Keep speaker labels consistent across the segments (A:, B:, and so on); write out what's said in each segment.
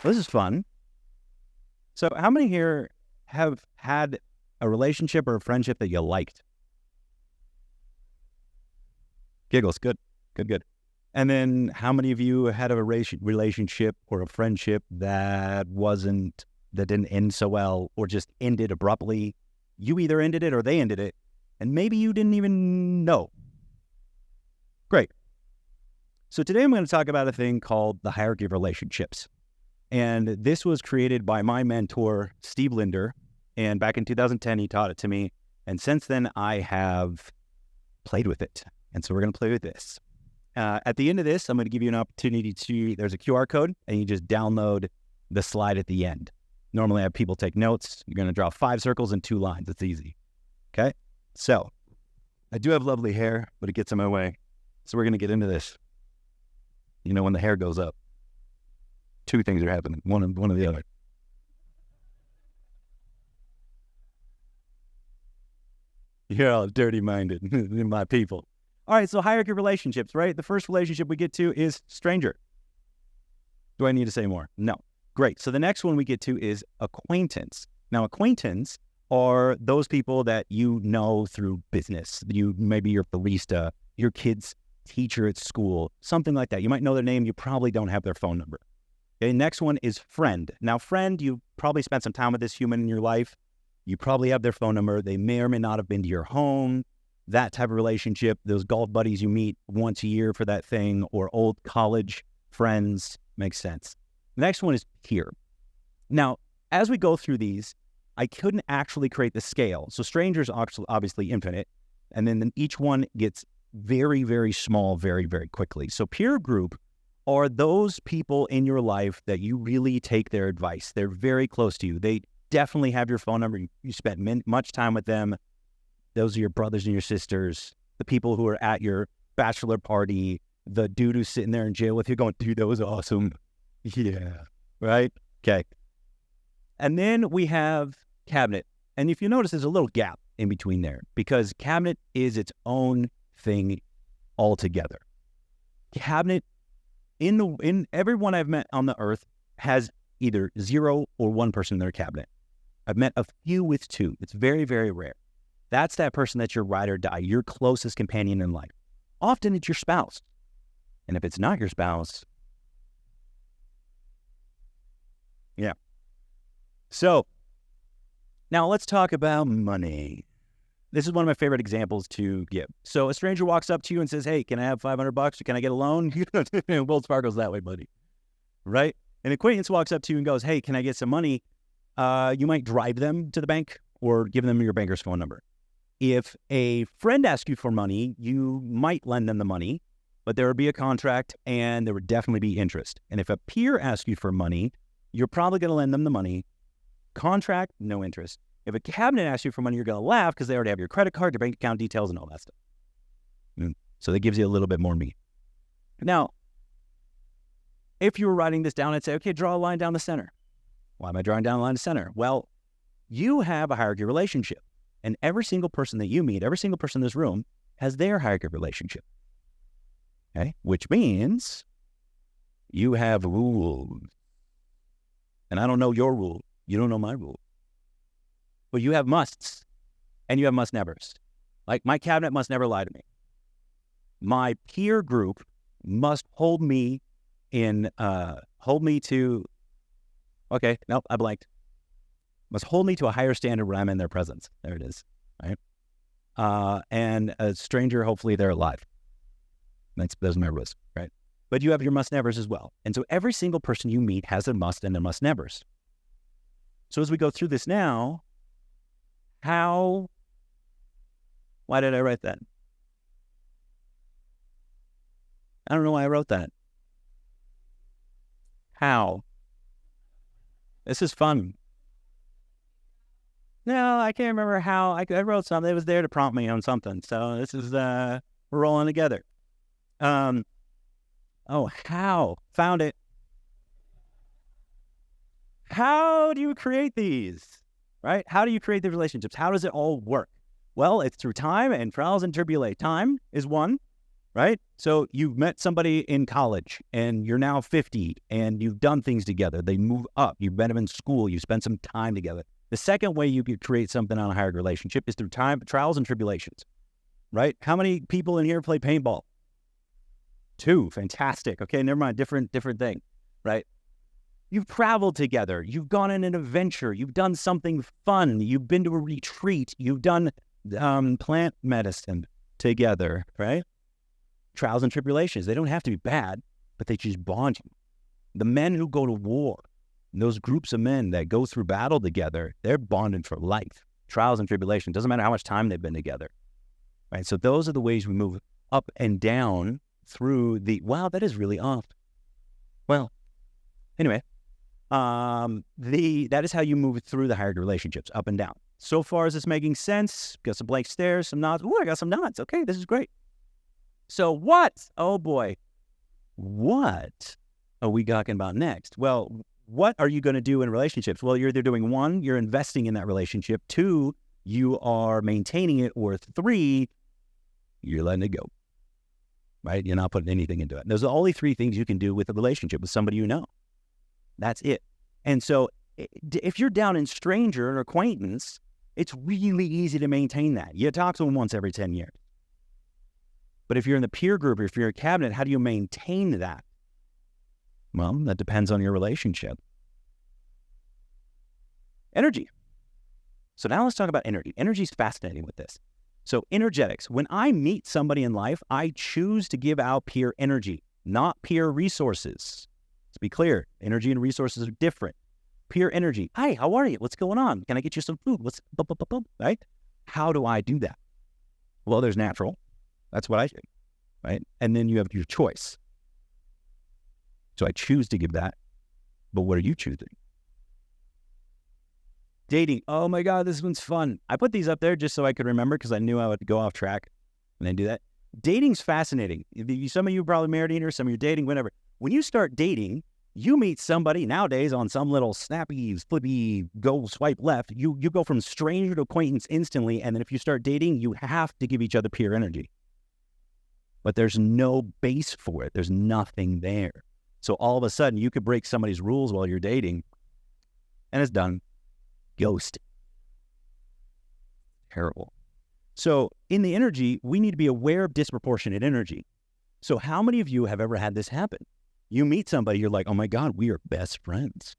A: This is fun. So how many here have had a relationship or a friendship that you liked? Giggles. Good. Good, good. And then how many of you had a relationship or a friendship that didn't end so well or just ended abruptly? You either ended it or they ended it, and maybe you didn't even know. Great. So today I'm going to talk about a thing called the hierarchy of relationships. And this was created by my mentor, Steve Linder. And back in 2010, he taught it to me. And since then, I have played with it. And so we're going to play with this. At the end of this, I'm going to give you an opportunity there's a QR code, and you just download the slide at the end. Normally, I have people take notes. You're going to draw 5 circles and 2 lines. It's easy. Okay? So, I do have lovely hair, but it gets in my way. So we're going to get into this. You know, when the hair goes up, 2 things are happening, one or the other. You're all dirty-minded, my people. All right, so hierarchy of relationships, right? The first relationship we get to is stranger. Do I need to say more? No. Great. So the next one we get to is acquaintance. Now, acquaintance are those people that you know through business. Maybe your barista, your kid's teacher at school, something like that. You might know their name. You probably don't have their phone number. Okay, next one is friend. Now, friend, you probably spent some time with this human in your life. You probably have their phone number. They may or may not have been to your home. That type of relationship, those golf buddies you meet once a year for that thing, or old college friends, makes sense. The next one is peer. Now, as we go through these, I couldn't actually create the scale. So strangers are obviously infinite, and then each one gets very, very small very, very quickly. So peer group are those people in your life that you really take their advice. They're very close to you. They definitely have your phone number. You spent much time with them. Those are your brothers and your sisters, the people who are at your bachelor party, the dude who's sitting there in jail with you going, dude, that was awesome. Yeah. Right? Okay. And then we have cabinet. And if you notice, there's a little gap in between there because cabinet is its own thing altogether. Cabinet, in everyone I've met on the earth, has either 0 or 1 person in their cabinet. I've met a few with 2. It's very, very rare. That's that person that's your ride or die, your closest companion in life. Often it's your spouse. And if it's not your spouse, yeah. So now let's talk about money. This is one of my favorite examples to give. So a stranger walks up to you and says, hey, can I have $500 or can I get a loan? Wells Fargo's that way, buddy. Right? An acquaintance walks up to you and goes, hey, can I get some money? You might drive them to the bank or give them your banker's phone number. If a friend asks you for money, you might lend them the money, but there would be a contract and there would definitely be interest. And if a peer asks you for money, you're probably going to lend them the money. Contract, no interest. If a cabinet asks you for money, you're going to laugh because they already have your credit card, your bank account details, and all that stuff. So that gives you a little bit more meat. Now, if you were writing this down, I'd say, okay, draw a line down the center. Why am I drawing down a line in the center? Well, you have a hierarchy relationship. And every single person that you meet, every single person in this room has their hierarchy relationship. Okay? Which means you have rules. And I don't know your rule. You don't know my rule. But you have musts and you have must nevers. Like my cabinet must never lie to me. My peer group must hold me to, okay, nope, I blanked. Must hold me to a higher standard when I'm in their presence. There it is, right? And a stranger, hopefully they're alive. Those are my rules, right? But you have your must-nevers as well. And so every single person you meet has a must and their must-nevers. So as we go through this now, why did I write that? I don't know why I wrote that. How? This is fun. No, I can't remember how. I wrote something. It was there to prompt me on something. So this is, we're rolling together. How? Found it. How do you create these, right? How do you create the relationships? How does it all work? Well, it's through time and trials and tribulations. Time is one. right? So you've met somebody in college and you're now 50 and you've done things together. They move up. You've met them in school. You spent some time together. The second way you could create something on a higher relationship is through trials and tribulations, right? How many people in here play paintball? 2. Fantastic. Okay, never mind. Different thing, right? You've traveled together. You've gone on an adventure. You've done something fun. You've been to a retreat. You've done plant medicine together, right? Trials and tribulations. They don't have to be bad, but they just bond you. The men who go to war, those groups of men that go through battle together, they're bonded for life. Trials and tribulations. Doesn't matter how much time they've been together, right? So those are the ways we move up and down through the, wow, that is really off. Well, anyway, that is how you move through the higher relationships, up and down. So far, is this making sense? Got some blank stares, some nods. Oh, I got some nods. Okay, this is great. So what? Oh boy, what are we talking about next? Well, what are you going to do in relationships? Well, you're either doing 1, you're investing in that relationship. 2, you are maintaining it. Or 3, you're letting it go, right? You're not putting anything into it. And those are the only 3 things you can do with a relationship with somebody you know. That's it. And so if you're down in stranger or acquaintance, it's really easy to maintain that. You talk to them once every 10 years. But if you're in the peer group, or if you're a cabinet, how do you maintain that? Well, that depends on your relationship. Energy. So now let's talk about energy. Energy is fascinating with this. So energetics. When I meet somebody in life, I choose to give out peer energy, not peer resources. Let's be clear. Energy and resources are different. Peer energy. Hi, how are you? What's going on? Can I get you some food? Right? How do I do that? Well, there's natural. That's what I do, right? And then you have your choice. So I choose to give that, but what are you choosing? Dating. Oh my God, this one's fun. I put these up there just so I could remember because I knew I would go off track when I do that. Dating's fascinating. Some of you are probably married here, some of you are dating, whatever. When you start dating, you meet somebody nowadays on some little snappy, flippy, go swipe left. You go from stranger to acquaintance instantly. And then if you start dating, you have to give each other peer energy. But there's no base for it. There's nothing there. So all of a sudden, you could break somebody's rules while you're dating, and it's done. Ghost. Terrible. So in the energy, we need to be aware of disproportionate energy. So how many of you have ever had this happen? You meet somebody, you're like, oh my God, we are best friends.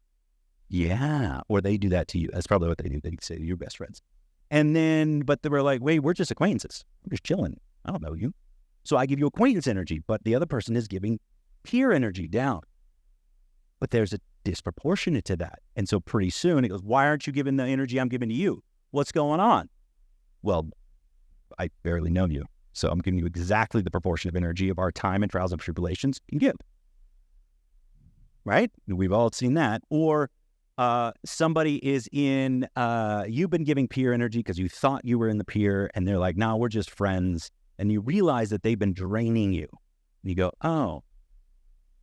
A: Yeah. Or they do that to you. That's probably what they do. They say you're best friends. And then, but they were like, wait, we're just acquaintances. We're just chilling. I don't know you. So I give you acquaintance energy, but the other person is giving peer energy down. But there's a disproportionate to that. And so pretty soon it goes, why aren't you giving the energy I'm giving to you? What's going on? Well, I barely know you. So I'm giving you exactly the proportion of energy of our time and trials and tribulations can give. Right? We've all seen that. Or somebody is in, you've been giving peer energy because you thought you were in the peer and they're like, no, we're just friends. And you realize that they've been draining you. And you go, oh,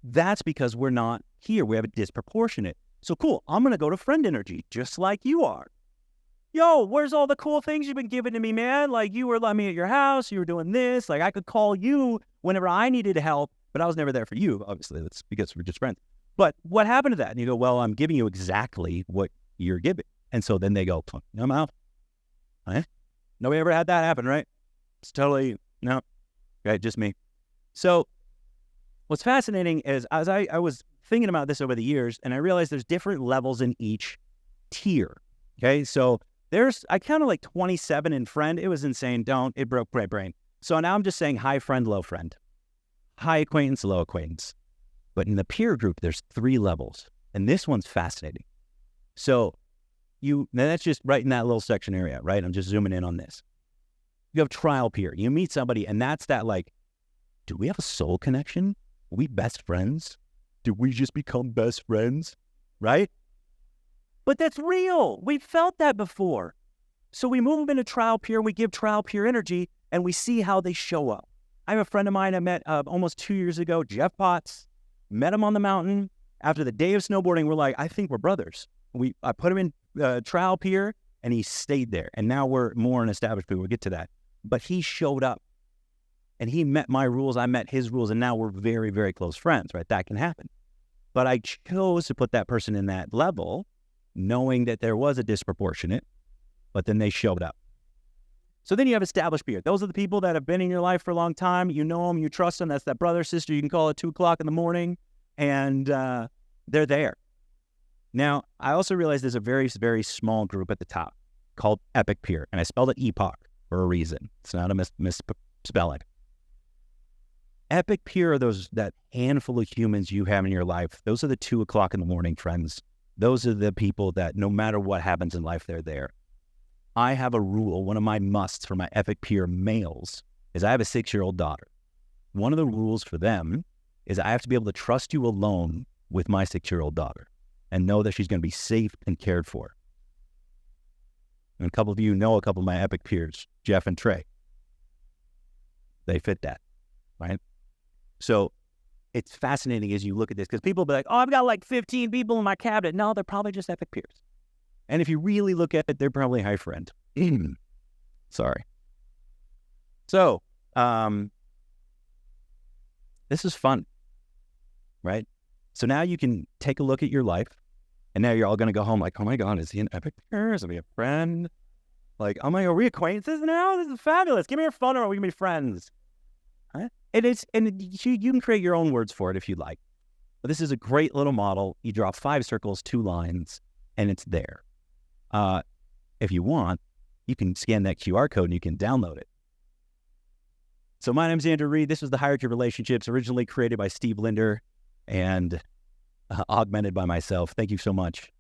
A: that's because we're not here. We have a disproportionate. So cool. I'm going to go to friend energy, just like you are. Yo, where's all the cool things you've been giving to me, man? Like you were letting me at your house. You were doing this. Like I could call you whenever I needed help, but I was never there for you. Obviously, that's because we're just friends. But what happened to that? And you go, well, I'm giving you exactly what you're giving. And so then they go, I'm out. Right? Nobody ever had that happen, right? It's totally, no, right, just me. So what's fascinating is as I was thinking about this over the years, and I realized there's different levels in each tier, okay? So I counted like 27 in friend. It was insane. It broke my brain. So now I'm just saying high friend, low friend. High acquaintance, low acquaintance. But in the peer group, there's 3 levels. And this one's fascinating. So now that's just right in that little section area, right? I'm just zooming in on this. You have trial peer. You meet somebody, and that's that like, do we have a soul connection? Are we best friends? Did we just become best friends? Right? But that's real. We've felt that before. So we move them into trial peer, we give trial peer energy, and we see how they show up. I have a friend of mine I met almost 2 years ago, Jeff Potts. Met him on the mountain. After the day of snowboarding, we're like, I think we're brothers. I put him in trial peer, and he stayed there. And now we're more an established people. We'll get to that. But he showed up. and he met my rules, I met his rules, and now we're very, very close friends, right? That can happen. But I chose to put that person in that level, knowing that there was a disproportionate, but then they showed up. So then you have established peers. Those are the people that have been in your life for a long time. You know them, you trust them. That's that brother, sister you can call at 2 o'clock in the morning, and they're there. Now, I also realize there's a very, very small group at the top called epic peer, and I spelled it epoch for a reason. It's not a misspelling. Epic peer are that handful of humans you have in your life. Those are the 2 o'clock in the morning friends. Those are the people that no matter what happens in life, they're there. I have a rule. One of my musts for my epic peer males is I have a 6-year-old daughter. One of the rules for them is I have to be able to trust you alone with my 6-year-old daughter and know that she's going to be safe and cared for. And a couple of you know a couple of my epic peers, Jeff and Trey. They fit that, right? So it's fascinating as you look at this because people will be like, oh, I've got like 15 people in my cabinet. No, they're probably just epic peers. And if you really look at it, they're probably a high friend. Sorry. So this is fun, right? So now you can take a look at your life, and now you're all going to go home like, oh my God, is he an epic peer? Is he a friend? Like, oh my God, are we acquaintances now? This is fabulous. Give me your phone number. We can be friends. Right? You can create your own words for it if you like. But this is a great little model. You draw 5 circles, 2 lines, and it's there. If you want, you can scan that QR code and you can download it. So my name's Andrew Reed. This was the Hierarchy of Relationships, originally created by Steve Linder and augmented by myself. Thank you so much.